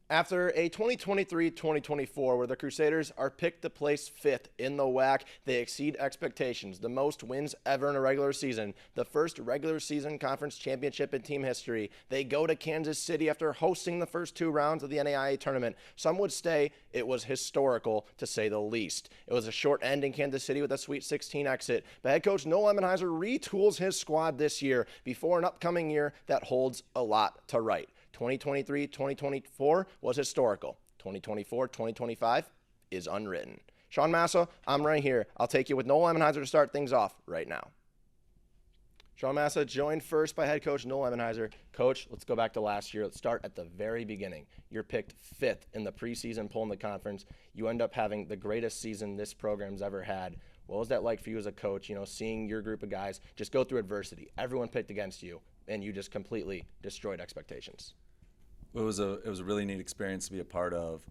After a 2023-2024 where the Crusaders are picked to place fifth in the WAC, they exceed expectations. The most wins ever in a regular season, the first regular season conference championship in team history. They go to Kansas City after hosting the first two rounds of the NAIA tournament. Some would say it was historical, to say the least. It was a short end in Kansas City with a Sweet 16 exit, but head coach Noel Emenhiser retools his squad this year before an upcoming year that holds a lot to right. 2023-2024 was historical. 2024-2025 is unwritten. Sean Massa, I'm right here. I'll take you with Noel Emenhiser to start things off right now. Sean Massa joined first by head coach Noel Emenhiser. Coach, let's go back to last year. Let's start at the very beginning. You're picked fifth in the preseason poll in the conference. You end up having the greatest season this program's ever had. What was that like for you as a coach, seeing your group of guys just go through adversity? Everyone picked against you, and you just completely destroyed expectations. It was a really neat experience to be a part of.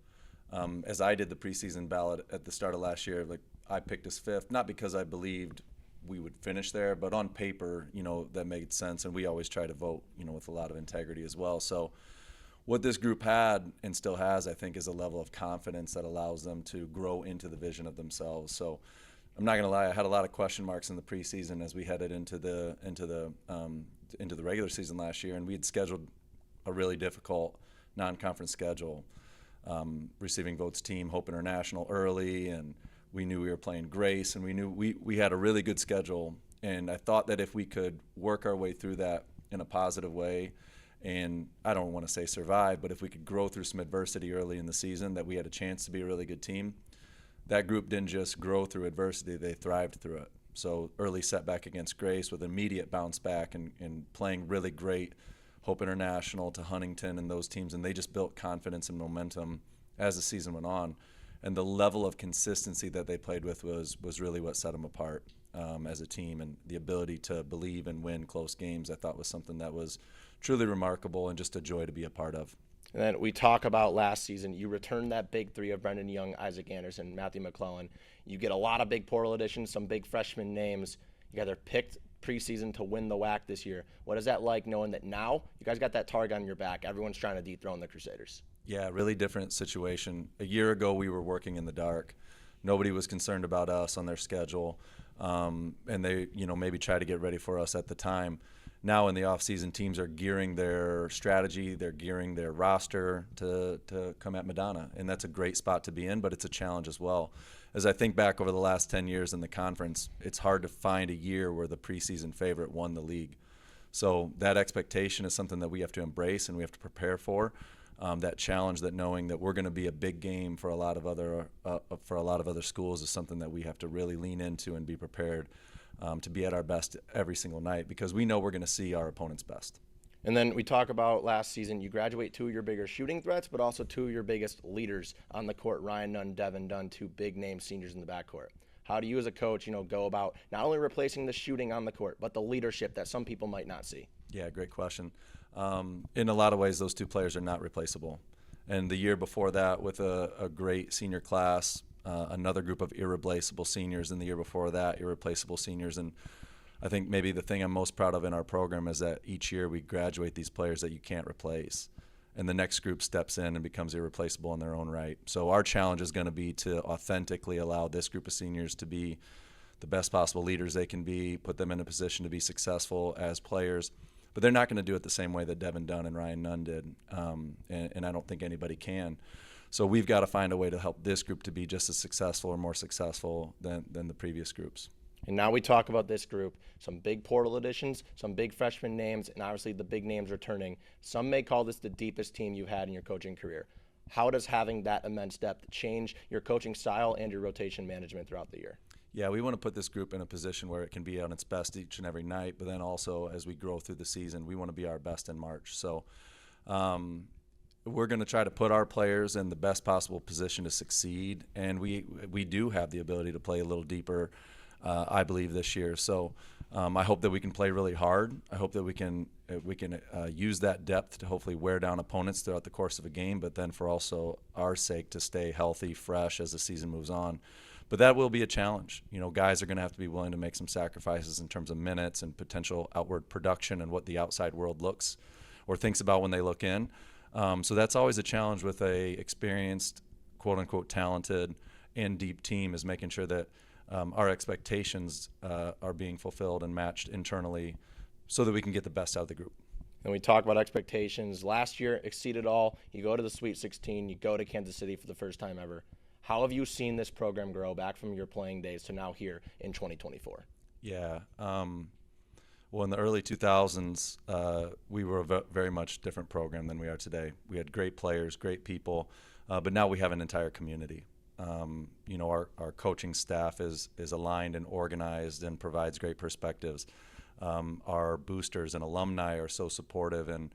As I did the preseason ballot at the start of last year, I picked us fifth, not because I believed we would finish there, but on paper, that made sense, and we always try to vote, with a lot of integrity as well. So what this group had and still has, I think, is a level of confidence that allows them to grow into the vision of themselves. So I'm not going to lie, I had a lot of question marks in the preseason as we headed into the regular season last year, and we had scheduled a really difficult non-conference schedule, receiving votes team Hope International early, and we knew we were playing Grace, and we knew we had a really good schedule, and I thought that if we could work our way through that in a positive way, and I don't want to say survive, but if we could grow through some adversity early in the season, that we had a chance to be a really good team. That group didn't just grow through adversity, they thrived through it. So early setback against Grace with immediate bounce back and playing really great Hope International to Huntington and those teams, and they just built confidence and momentum as the season went on. And the level of consistency that they played with was really what set them apart as a team, and the ability to believe and win close games I thought was something that was truly remarkable and just a joy to be a part of. And then we talk about last season. You returned that big three of Brendan Young, Isaac Anderson, Matthew McClellan. You get a lot of big portal additions, some big freshman names. You guys are picked preseason to win the WAC this year. What is that like, knowing that now you guys got that target on your back? Everyone's trying to dethrone the Crusaders. Yeah, really different situation. A year ago, we were working in the dark. Nobody was concerned about us on their schedule, and they, maybe try to get ready for us at the time. Now in the offseason, teams are gearing their strategy, they're gearing their roster to come at Madonna, and that's a great spot to be in, but it's a challenge as well. As I think back over the last 10 years in the conference, it's hard to find a year where the preseason favorite won the league. So that expectation is something that we have to embrace and we have to prepare for. That challenge, that knowing that we're going to be a big game for a lot of other schools, is something that we have to really lean into and be prepared to be at our best every single night, because we know we're going to see our opponent's best. And then we talk about last season, you graduate two of your bigger shooting threats, but also two of your biggest leaders on the court, Ryan Nunn, Devin Dunn, two big-name seniors in the backcourt. How do you as a coach, go about not only replacing the shooting on the court, but the leadership that some people might not see? Yeah, great question. In a lot of ways, those two players are not replaceable. And the year before that, with a great senior class, another group of irreplaceable seniors, and the year before that, irreplaceable seniors. And I think maybe the thing I'm most proud of in our program is that each year we graduate these players that you can't replace, and the next group steps in and becomes irreplaceable in their own right. So our challenge is going to be to authentically allow this group of seniors to be the best possible leaders they can be, put them in a position to be successful as players. But they're not going to do it the same way that Devin Dunn and Ryan Nunn did, and I don't think anybody can. So we've got to find a way to help this group to be just as successful or more successful than the previous groups. And now we talk about this group, some big portal additions, some big freshman names, and obviously the big names returning. Some may call this the deepest team you've had in your coaching career. How does having that immense depth change your coaching style and your rotation management throughout the year? Yeah, we want to put this group in a position where it can be on its best each and every night, but then also as we grow through the season, we want to be our best in March. So we're going to try to put our players in the best possible position to succeed, and we do have the ability to play a little deeper, I believe, this year. So I hope that we can play really hard. I hope that we can use that depth to hopefully wear down opponents throughout the course of a game, but then for also our sake to stay healthy, fresh as the season moves on. But that will be a challenge. Guys are going to have to be willing to make some sacrifices in terms of minutes and potential outward production and what the outside world looks or thinks about when they look in. So that's always a challenge with a experienced, quote unquote, talented and deep team, is making sure that our expectations are being fulfilled and matched internally so that we can get the best out of the group. And we talk about expectations. Last year, exceeded all. You go to the Sweet 16. You go to Kansas City for the first time ever. How have you seen this program grow back from your playing days to now here in 2024? Yeah. Well, in the early 2000s, we were a very much different program than we are today. We had great players, great people, but now we have an entire community. Our coaching staff is aligned and organized and provides great perspectives. Our boosters and alumni are so supportive and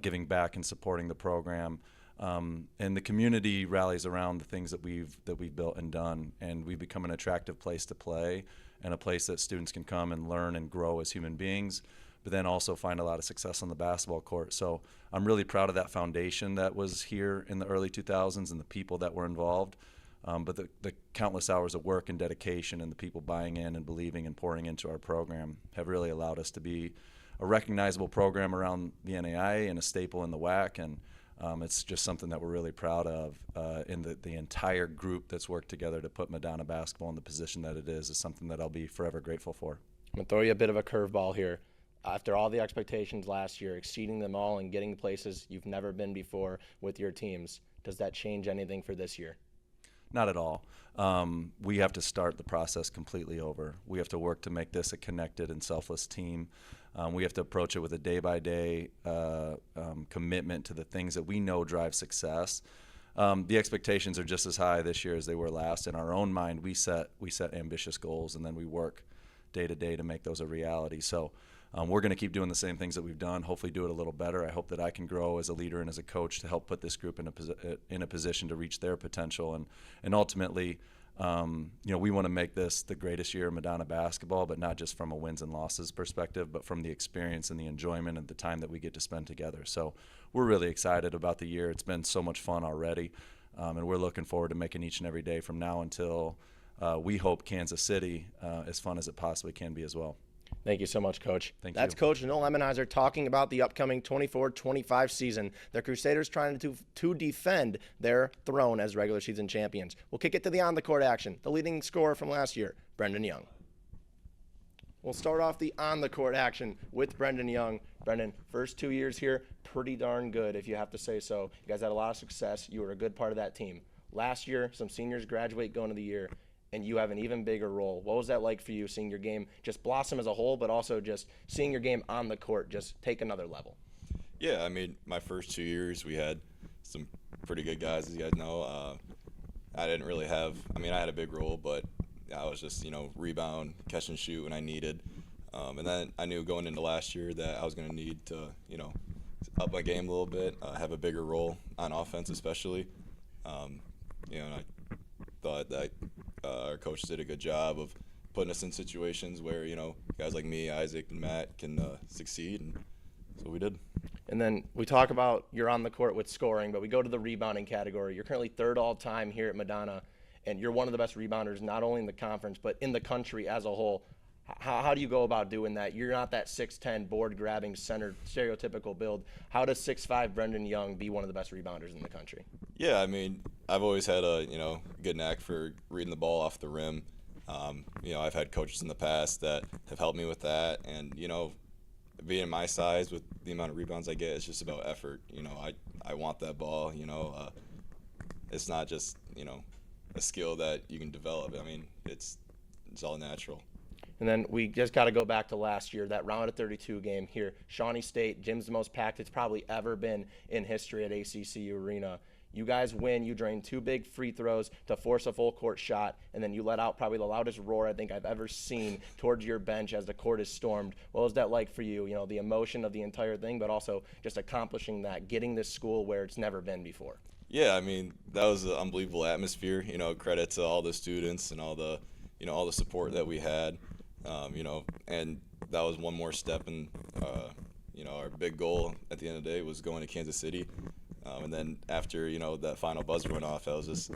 giving back and supporting the program. And the community rallies around the things that we've built and done, and we've become an attractive place to play and a place that students can come and learn and grow as human beings, but then also find a lot of success on the basketball court. So I'm really proud of that foundation that was here in the early 2000s and the people that were involved. But the countless hours of work and dedication and the people buying in and believing and pouring into our program have really allowed us to be a recognizable program around the NAIA and a staple in the WAC. And it's just something that we're really proud of. And the entire group that's worked together to put Madonna basketball in the position that it is something that I'll be forever grateful for. I'm going to throw you a bit of a curveball here. After all the expectations last year, exceeding them all and getting places you've never been before with your teams, does that change anything for this year? Not at all. We have to start the process completely over. We have to work to make this a connected and selfless team. We have to approach it with a day-by-day commitment to the things that we know drive success. The expectations are just as high this year as they were last. In our own mind, we set ambitious goals, and then we work day to day to make those a reality. So we're going to keep doing the same things that we've done, hopefully do it a little better. I hope that I can grow as a leader and as a coach to help put this group in a position to reach their potential. And ultimately, we want to make this the greatest year of Madonna basketball, but not just from a wins and losses perspective, but from the experience and the enjoyment and the time that we get to spend together. So we're really excited about the year. It's been so much fun already, and we're looking forward to making each and every day from now until we hope Kansas City as fun as it possibly can be as well. Thank you so much, Coach. That's Coach Noel Emmenizer talking about the upcoming 24-25 season. The Crusaders trying to defend their throne as regular season champions. We'll kick it to the on-the-court action. The leading scorer from last year, Brendan Young. We'll start off the on-the-court action with Brendan Young. Brendan, first 2 years here, pretty darn good, if you have to say so. You guys had a lot of success. You were a good part of that team. Last year, some seniors graduate going to the year, and you have an even bigger role. What was that like for you, seeing your game just blossom as a whole, but also just seeing your game on the court just take another level? Yeah, I mean, my first 2 years, we had some pretty good guys, as you guys know. I didn't really have – I had a big role, but I was just, rebound, catch and shoot when I needed. And then I knew going into last year that I was going to need to, up my game a little bit, have a bigger role on offense especially. And I thought that our coaches did a good job of putting us in situations where, guys like me, Isaac, and Matt can succeed, and so we did. And then we talk about you're on the court with scoring, but we go to the rebounding category. You're currently third all-time here at Madonna, and you're one of the best rebounders not only in the conference but in the country as a whole. How do you go about doing that? You're not that 6'10", board-grabbing, center, stereotypical build. How does 6'5" Brendan Young be one of the best rebounders in the country? Yeah, I've always had a good knack for reading the ball off the rim. I've had coaches in the past that have helped me with that, and being my size with the amount of rebounds I get, it's just about effort. I want that ball. It's not just a skill that you can develop. It's all natural. And then we just got to go back to last year, that round of 32 game here. Shawnee State, gym's the most packed it's probably ever been in history at ACCU Arena. You guys win. You drain 2 big free throws to force a full court shot, and then you let out probably the loudest roar I think I've ever seen towards your bench as the court is stormed. What was that like for you? The emotion of the entire thing, but also just accomplishing that, getting this school where it's never been before. Yeah, that was an unbelievable atmosphere. Credit to all the students and all the, all the support that we had. And that was one more step in, our big goal at the end of the day was going to Kansas City. And then after, that final buzzer went off, that was just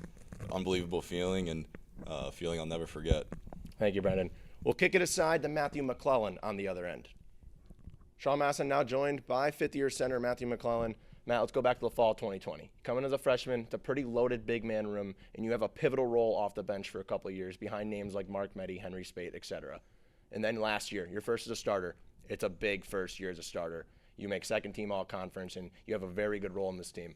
unbelievable feeling and a feeling I'll never forget. Thank you, Brendan. We'll kick it aside to Matthew McClellan on the other end. Sean Massa now joined by fifth-year center Matthew McClellan. Matt, let's go back to the fall 2020. Coming as a freshman, it's a pretty loaded big man room, and you have a pivotal role off the bench for a couple of years behind names like Mark Meddy, Henry Spate, etc. And then last year, your first as a starter. It's a big first year as a starter. You make second team all-conference, and you have a very good role in this team.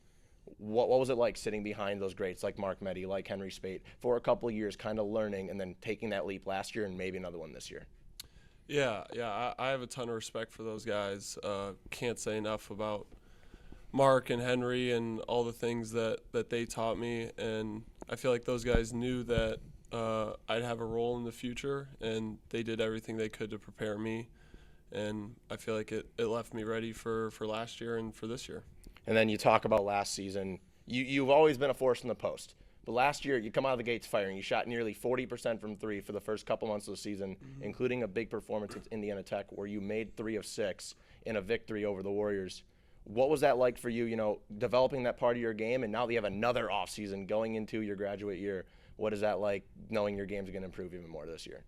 What was it like sitting behind those greats like Mark Meddy, like Henry Spate, for a couple of years, kind of learning and then taking that leap last year and maybe another one this year? Yeah, I have a ton of respect for those guys. Can't say enough about Mark and Henry and all the things that they taught me. And I feel like those guys knew that I'd have a role in the future, and they did everything they could to prepare me. And I feel like it left me ready for last year and for this year. And then you talk about last season. You've always been a force in the post. But last year, you come out of the gates firing. You shot nearly 40% from three for the first couple months of the season, including a big performance at Indiana Tech where you made 3 of 6 in a victory over the Warriors. What was that like for you, developing that part of your game, and now that you have another offseason going into your graduate year? What is that like, knowing your game's going to improve even more this year?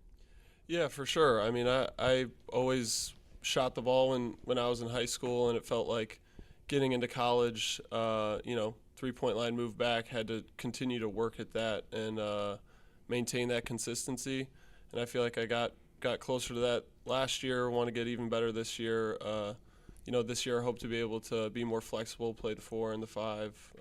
Yeah, for sure. I mean, I always shot the ball when I was in high school, and it felt like getting into college, 3-point line move back, had to continue to work at that and maintain that consistency. And I feel like I got closer to that last year, want to get even better this year. This year I hope to be able to be more flexible, play the 4 and the 5,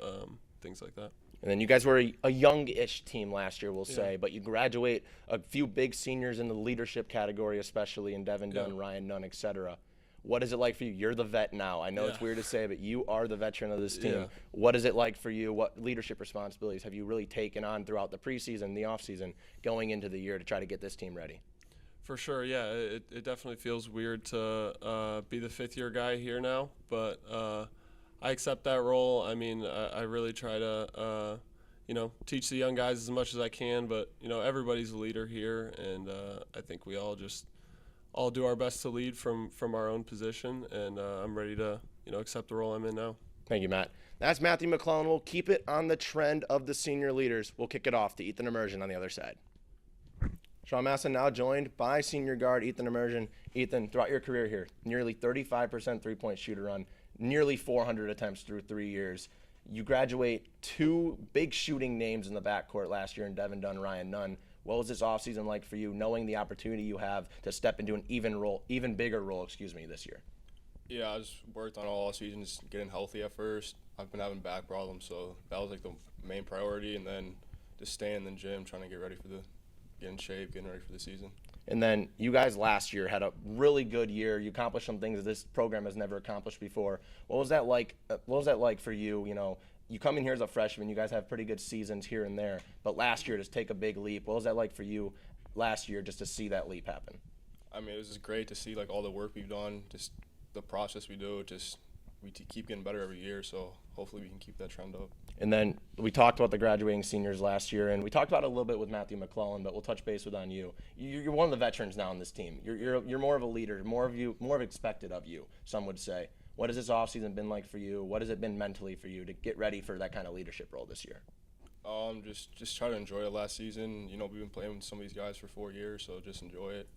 things like that. And then you guys were a young-ish team last year, we'll say, but you graduate a few big seniors in the leadership category, especially in Devin Dunn, Ryan Nunn, et cetera. What is it like for you? You're the vet now. I know it's weird to say, but you are the veteran of this team. Yeah. What is it like for you? What leadership responsibilities have you really taken on throughout the preseason, the offseason, going into the year to try to get this team ready? For sure, yeah. It definitely feels weird to be the 5th-year guy here now, but I accept that role. I mean, I really try to, teach the young guys as much as I can, but, everybody's a leader here, and I think we all do our best to lead from our own position, and I'm ready to, accept the role I'm in now. Thank you, Matt. That's Matthew McClellan. We'll keep it on the trend of the senior leaders. We'll kick it off to Ethan Immersion on the other side. Sean Massa now joined by senior guard Ethan Immersion. Ethan, throughout your career here, nearly 35% three-point shooter run, nearly 400 attempts through 3 years. You graduate 2 big shooting names in the backcourt last year in Devin Dunn, Ryan Nunn. What was this offseason like for you, knowing the opportunity you have to step into an even bigger role, this year? Yeah, I just worked on all season, just getting healthy at first. I've been having back problems, so that was like the main priority, and then just staying in the gym, trying to get in shape, getting ready for the season. And then you guys last year had a really good year. You accomplished some things that this program has never accomplished before. What was that like? For you? You come in here as a freshman. You guys have pretty good seasons here and there, but last year just take a big leap. What was that like for you last year, just to see that leap happen? I mean, it was just great to see like all the work we've done, just the process we do. We keep getting better every year, so hopefully we can keep that trend up. And then we talked about the graduating seniors last year, and we talked about it a little bit with Matthew McClellan, but we'll touch base on you. You're one of the veterans now on this team. You're more of a leader, more expected of you, some would say. What has this offseason been like for you? What has it been mentally for you to get ready for that kind of leadership role this year? Just try to enjoy it last season. We've been playing with some of these guys for 4 years, so just enjoy it.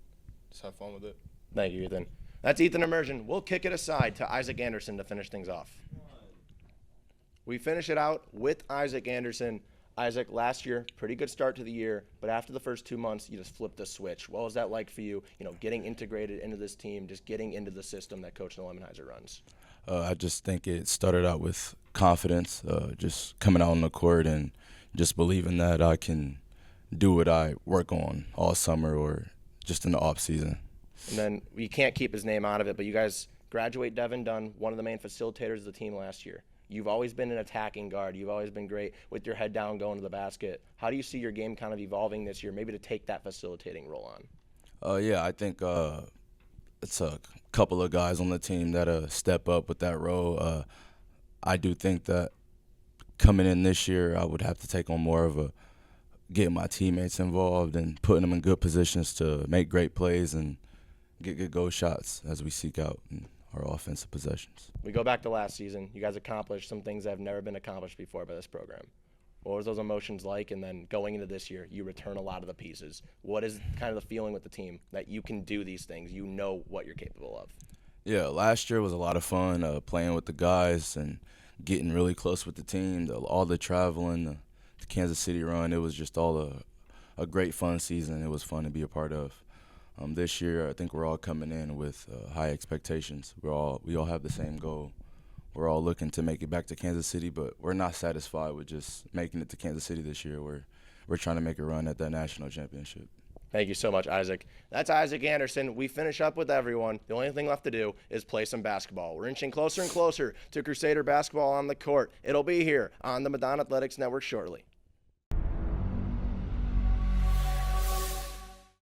Just have fun with it. Thank you, Ethan. That's Ethan Immersion. We'll kick it aside to Isaac Anderson to finish things off. We finish it out with Isaac Anderson. Isaac, last year, pretty good start to the year, but after the first 2 months, you just flipped the switch. What was that like for you, getting integrated into this team, just getting into the system that Coach Lemonheiser runs? I just think it started out with confidence, just coming out on the court and just believing that I can do what I work on all summer or just in the off season. And then we can't keep his name out of it, but you guys graduate Devin Dunn, one of the main facilitators of the team last year. You've always been an attacking guard. You've always been great with your head down going to the basket. How do you see your game kind of evolving this year, maybe to take that facilitating role on? Yeah, I think it's a couple of guys on the team that step up with that role. I do think that coming in this year, I would have to take on more of getting my teammates involved and putting them in good positions to make great plays and get good goal shots as we seek out our offensive possessions. We go back to last season. You guys accomplished some things that have never been accomplished before by this program. What was those emotions like? And then going into this year, you return a lot of the pieces. What is kind of the feeling with the team that you can do these things? You know what you're capable of. Yeah, last year was a lot of fun playing with the guys and getting really close with the team, all the traveling, the Kansas City run. It was just all a great fun season. It was fun to be a part of. This year, I think we're all coming in with high expectations. We all have the same goal. We're all looking to make it back to Kansas City, but we're not satisfied with just making it to Kansas City this year. We're trying to make a run at that national championship. Thank you so much, Isaac. That's Isaac Anderson. We finish up with everyone. The only thing left to do is play some basketball. We're inching closer and closer to Crusader basketball on the court. It'll be here on the Madonna Athletics Network shortly.